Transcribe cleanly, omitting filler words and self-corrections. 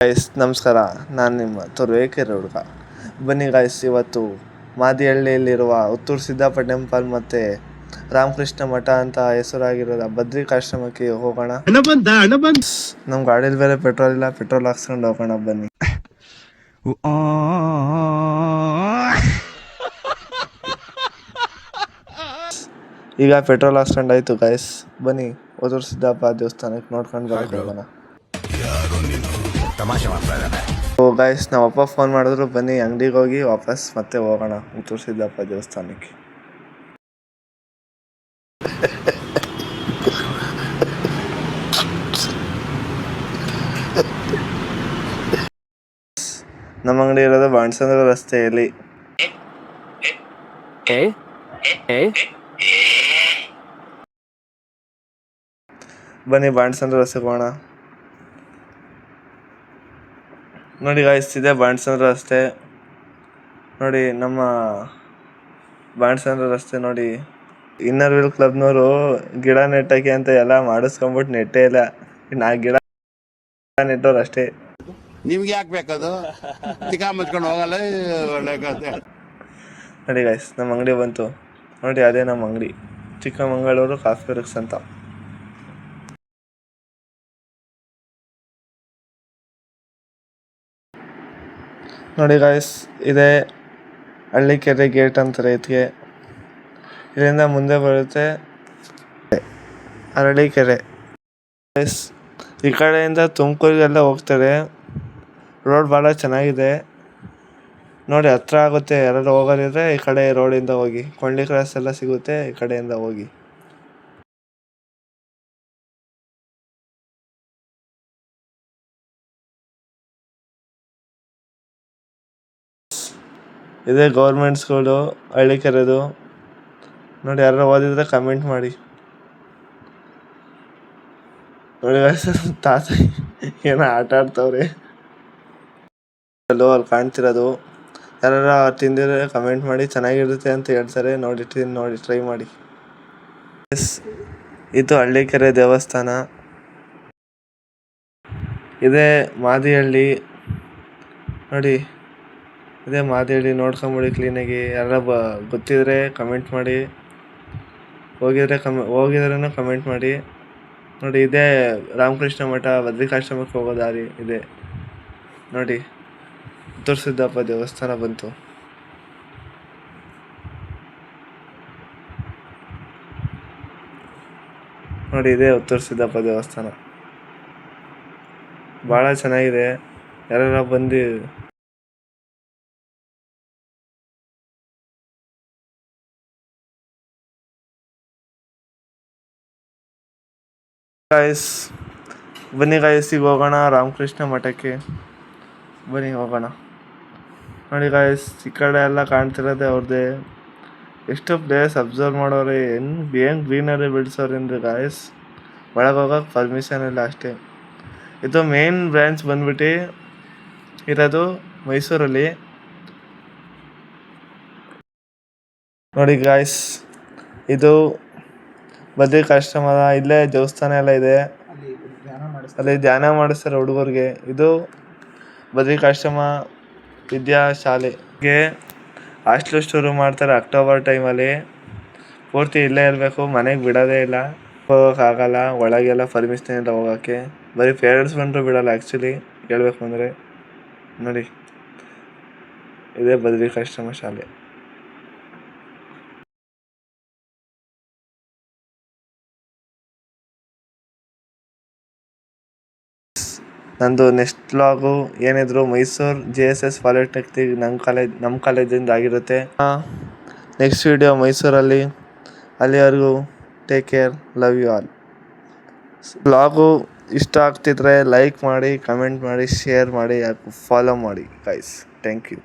Guys ನಮಸ್ಕಾರ, ನಾನು ನಿಮ್ಮ ತುರುವೇಕೆರೆ ಹುಡುಗ. ಬನ್ನಿ ಗೈಸ್, ಇವತ್ತು ಮಾದಿಹಳ್ಳಿಯಲ್ಲಿರುವ ಉತ್ತೂರು ಸಿದ್ದಪ್ಪ ಟೆಂಪಲ್ ಮತ್ತು ರಾಮಕೃಷ್ಣ ಮಠ ಅಂತ ಹೆಸರಾಗಿರೋ ಬದ್ರಿಕಾಶ್ರಮಕ್ಕೆ ಹೋಗೋಣ. ನಮ್ಮ ಗಾಡೀಲಿ ಬೇರೆ ಪೆಟ್ರೋಲ್ ಇಲ್ಲ, ಪೆಟ್ರೋಲ್ ಹಾಕ್ಸ್ಕೊಂಡು ಹೋಗೋಣ ಬನ್ನಿ. ಈಗ ಪೆಟ್ರೋಲ್ ಹಾಕ್ಸ್ಕೊಂಡಾಯ್ತು ಗೈಸ್, ಬನ್ನಿ ಉತ್ತೂರು ಸಿದ್ದಪ್ಪ ದೇವಸ್ಥಾನಕ್ಕೆ ನೋಡ್ಕೊಂಡು ಹೋಗೋಣ. ಓ ಗೈಸ್, ನಮ್ಮ ಅಪ್ಪ ಫೋನ್ ಮಾಡಿದ್ರು, ಬನ್ನಿ ಅಂಗಡಿಗೆ ಹೋಗಿ ವಾಪಸ್ ಮತ್ತೆ ಹೋಗೋಣ ಉತ್ತೂರು ಸಿದ್ದಪ್ಪ ದೇವಸ್ಥಾನಕ್ಕೆ. ನಮ್ಮ ಅಂಗಡಿ ಇರೋದು ಬಾಣಸಂದ್ರ ರಸ್ತೆಯಲ್ಲಿ. ಬನ್ನಿ ಬಾಣಸಂದ್ರ ರಸ್ತೆಗೆ ಹೋಗೋಣ. ನೋಡಿ ಗಾಯ್ಸ್, ಇದೆ ಬಾಣಸಂದ್ರ ರಸ್ತೆ. ನೋಡಿ ನಮ್ಮ ಬಾಣಸಂದ್ರ ರಸ್ತೆ ನೋಡಿ. ಇನ್ನರ್ ವೀಲ್ ಕ್ಲಬ್ನವರು ಗಿಡ ನೆಟ್ಟಕ್ಕೆ ಅಂತ ಎಲ್ಲ ಮಾಡಿಸ್ಕೊಂಬಿಟ್ಟು ನೆಟ್ಟೇ ಇಲ್ಲ. ನಾ ಗಿಡ ನೆಟ್ಟವ್ರು ಅಷ್ಟೇ. ನಿಮ್ಗೆ ಯಾಕೆ ಬೇಕದು? ಚಿಕ್ಕ ಮುಚ್ಕೊಂಡು ಹೋಗಲ್ಲ. ನೋಡಿ ಗಾಯ್ಸ್, ನಮ್ಮ ಅಂಗಡಿ ಬಂತು ನೋಡಿ. ಅದೇ ನಮ್ಮ ಅಂಗಡಿ, ಚಿಕ್ಕಮಗಳೂರು ಕಾಫಿ ವರ್ಕ್ಸ್ ಅಂತ. ನೋಡಿ ಗಾಯ್ಸ್, ಇದೆ ಹಳ್ಳಿಕೆರೆ ಗೇಟ್ ಅಂತಾರೆ ಇದಕ್ಕೆ. ಇದರಿಂದ ಮುಂದೆ ಬರುತ್ತೆ ಹಳ್ಳಿಕೆರೆ. ಗೈಸ್, ಈ ಕಡೆಯಿಂದ ತುಮಕೂರಿಗೆಲ್ಲ ಹೋಗ್ತಾರೆ. ರೋಡ್ ಭಾಳ ಚೆನ್ನಾಗಿದೆ ನೋಡಿ, ಹತ್ರ ಆಗುತ್ತೆ. ಯಾರಾದ್ರು ಹೋಗೋದಿದ್ರೆ ಈ ಕಡೆ ರೋಡಿಂದ ಹೋಗಿ, ಕೊಂಡಿ ಕ್ರಾಸ್ ಎಲ್ಲ ಸಿಗುತ್ತೆ, ಈ ಕಡೆಯಿಂದ ಹೋಗಿ. ಇದೇ ಗೌರ್ಮೆಂಟ್ ಸ್ಕೂಲು ಹಳ್ಳಿಕೆರೆದು ನೋಡಿ. ಯಾರು ಓದಿದ್ರೆ ಕಮೆಂಟ್ ಮಾಡಿ. ನೋಡಿ ತಾತ ಏನೋ ಆಟ ಆಡ್ತವ್ರೆ ಅಲ್ಲಿ ಕಾಣ್ತಿರೋದು. ಯಾರು ತಿಂದಿದ್ರೆ ಕಮೆಂಟ್ ಮಾಡಿ, ಚೆನ್ನಾಗಿರುತ್ತೆ ಅಂತ ಹೇಳ್ತಾರೆ. ನೋಡಿ ಟ್ರೈ ಮಾಡಿ. ಇದು ಹಳ್ಳಿಕೆರೆ ದೇವಸ್ಥಾನ. ಇದೇ ಮಾದಿಹಳ್ಳಿ ನೋಡಿ. ಇದೇ ಮಾದಿಹಳ್ಳಿ, ನೋಡ್ಕೊಂಬಿಡಿ ಕ್ಲೀನಾಗಿ. ಯಾರ ಗೊತ್ತಿದ್ರೆ ಕಮೆಂಟ್ ಮಾಡಿ, ಹೋಗಿದ್ರೂ ಕಮೆಂಟ್ ಮಾಡಿ. ನೋಡಿ, ಇದೇ ರಾಮಕೃಷ್ಣ ಮಠ ಬದ್ರಿಕಾಶ್ರಮಕ್ಕೆ ಹೋಗೋ ದಾರಿ ಇದೆ ನೋಡಿ. ಉತ್ತೂರು ಸಿದ್ದಪ್ಪ ದೇವಸ್ಥಾನ ಬಂತು ನೋಡಿ. ಇದೇ ಉತ್ತೂರು ಸಿದ್ದಪ್ಪ ದೇವಸ್ಥಾನ, ಭಾಳ ಚೆನ್ನಾಗಿದೆ. ಯಾರು ಬಂದು ಗಾಯ್ಸ್, ಬನ್ನಿ ಗಾಯ್ಸ್, ಈಗ ಹೋಗೋಣ ರಾಮಕೃಷ್ಣ ಮಠಕ್ಕೆ. ಬನ್ನಿ ಹೋಗೋಣ. ನೋಡಿ ಗಾಯ್ಸ್, ಈ ಕಡೆ ಎಲ್ಲ ಕಾಣ್ತಿರೋದೆ ಅವ್ರದ್ದೇ. ಎಷ್ಟು ಪ್ಲೇಸ್ ಅಬ್ಸರ್ವ್ ಮಾಡೋರೆ, ಏನು ಗ್ರೀನರಿ ಬೆಳೆಸೋರೇನ್ರಿ ಗಾಯ್ಸ್. ಒಳಗೆ ಹೋಗೋಕೆ ಪರ್ಮಿಷನ್ ಇಲ್ಲ ಅಷ್ಟೇ. ಇದು ಮೇನ್ ಬ್ರ್ಯಾಂಚ್ ಬಂದ್ಬಿಟ್ಟು ಇರೋದು ಮೈಸೂರಲ್ಲಿ ನೋಡಿ ಗಾಯ್ಸ್. ಇದು ಬದ್ರಿಕಾಶ್ರಮದ ಇಲ್ಲೇ ದೇವಸ್ಥಾನ ಎಲ್ಲ ಇದೆ. ಅಲ್ಲಿ ಧ್ಯಾನ ಮಾಡಿಸ್ತಾರೆ ಹುಡುಗರಿಗೆ. ಇದು ಬದ್ರಿಕಾಶ್ರಮ ವಿದ್ಯಾಶಾಲೆಗೆ ಹಾಸ್ಟೆಲ್ ಶುರು ಮಾಡ್ತಾರೆ ಅಕ್ಟೋಬರ್ ಟೈಮಲ್ಲಿ. ಪೂರ್ತಿ ಇಲ್ಲೇ ಇರಬೇಕು, ಮನೆಗೆ ಬಿಡೋದೇ ಇಲ್ಲ, ಹೋಗೋಕ್ಕಾಗಲ್ಲ. ಒಳಗೆಲ್ಲ ಪರ್ಮಿಷನ್ ಇಲ್ಲ ಹೋಗೋಕ್ಕೆ. ಬರೀ ಪೇರೆಂಟ್ಸ್ ಬಂದರೂ ಬಿಡೋಲ್ಲ ಆ್ಯಕ್ಚುಲಿ ಹೇಳ್ಬೇಕು ಅಂದರೆ. ನೋಡಿ, ಇದೇ ಬದ್ರಿಕಾಶ್ರಮ ಶಾಲೆ. ನಂದು ನೆಕ್ಸ್ಟ್ ವ್ಲಾಗು ಏನಿದ್ರು ಮೈಸೂರು JSS ಪಾಲಿಟೆಕ್ನಿಕ್ ನಮ್ಮ ಕಾಲೇಜಿಂದ ಆಗಿರುತ್ತೆ. ನೆಕ್ಸ್ಟ್ ವಿಡಿಯೋ ಮೈಸೂರಲ್ಲಿ. ಅಲ್ಲಿವರೆಗೂ take care, love you all. Vlog ಇಷ್ಟ ಆಗ್ತಿದ್ರೆ ಲೈಕ್ ಮಾಡಿ, ಕಮೆಂಟ್ ಮಾಡಿ, ಶೇರ್ ಮಾಡಿ, ಫಾಲೋ ಮಾಡಿ ಗೈಸ್. Thank you.